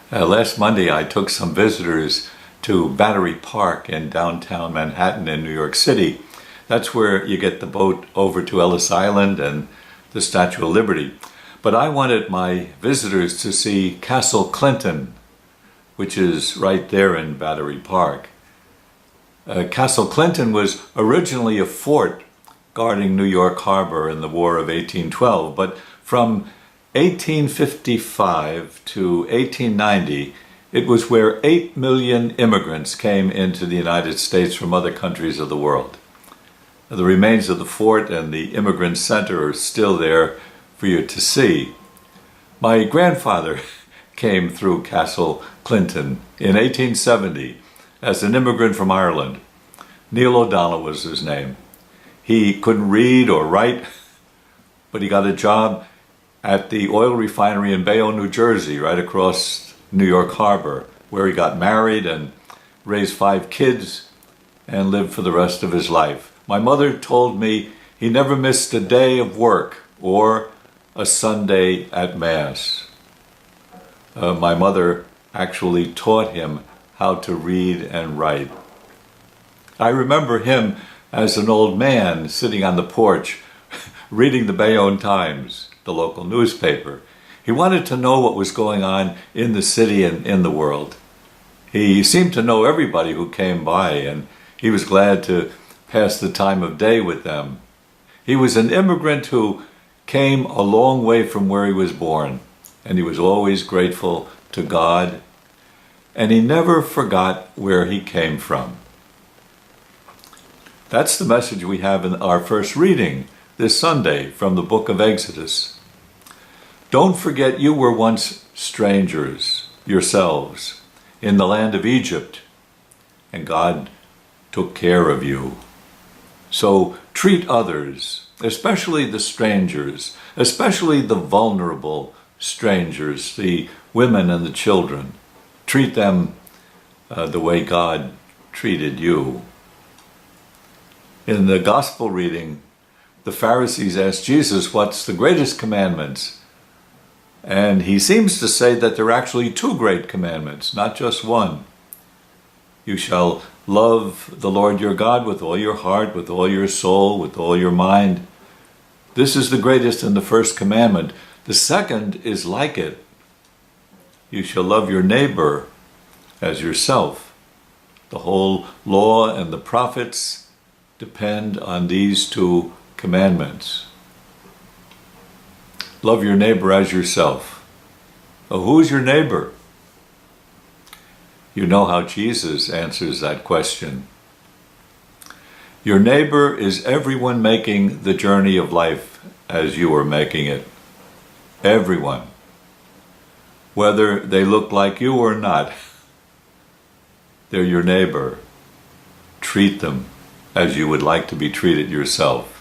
Last Monday, I took some visitors to Battery Park in downtown Manhattan in New York City. That's where you get the boat over to Ellis Island and the Statue of Liberty. But I wanted my visitors to see Castle Clinton, which is right there in Battery Park. Castle Clinton was originally a fort guarding New York Harbor in the War of 1812, but from 1855 to 1890, it was where 8 million immigrants came into the United States from other countries of the world. The remains of the fort and the immigrant center are still there for you to see. My grandfather came through Castle Clinton in 1870 as an immigrant from Ireland. Neil O'Donnell was his name. He couldn't read or write, but he got a job at the oil refinery in Bayonne, New Jersey, right across New York Harbor, where he got married and raised 5 kids and lived for the rest of his life. My mother told me he never missed a day of work or a Sunday at Mass. My mother actually taught him how to read and write. I remember him as an old man sitting on the porch reading the Bayonne Times, the local newspaper. He wanted to know what was going on in the city and in the world. He seemed to know everybody who came by, and he was glad to pass the time of day with them. He was an immigrant who came a long way from where he was born, and he was always grateful to God, and he never forgot where he came from. That's the message we have in our first reading this Sunday from the book of Exodus. Don't forget you were once strangers yourselves in the land of Egypt, and God took care of you. So treat others, especially the strangers, especially the vulnerable strangers, the women and the children. Treat them the way God treated you. In the gospel reading, the Pharisees asked Jesus, what's the greatest commandments? And he seems to say that there are actually 2 great commandments, not just one. You shall love the Lord your God with all your heart, with all your soul, with all your mind. This is the greatest and the first commandment. The second is like it. You shall love your neighbor as yourself. The whole law and the prophets depend on these 2 commandments. Love your neighbor as yourself. Well, who's your neighbor? You know how Jesus answers that question. Your neighbor is everyone making the journey of life as you are making it. Everyone. Whether they look like you or not, they're your neighbor. Treat them as you would like to be treated yourself.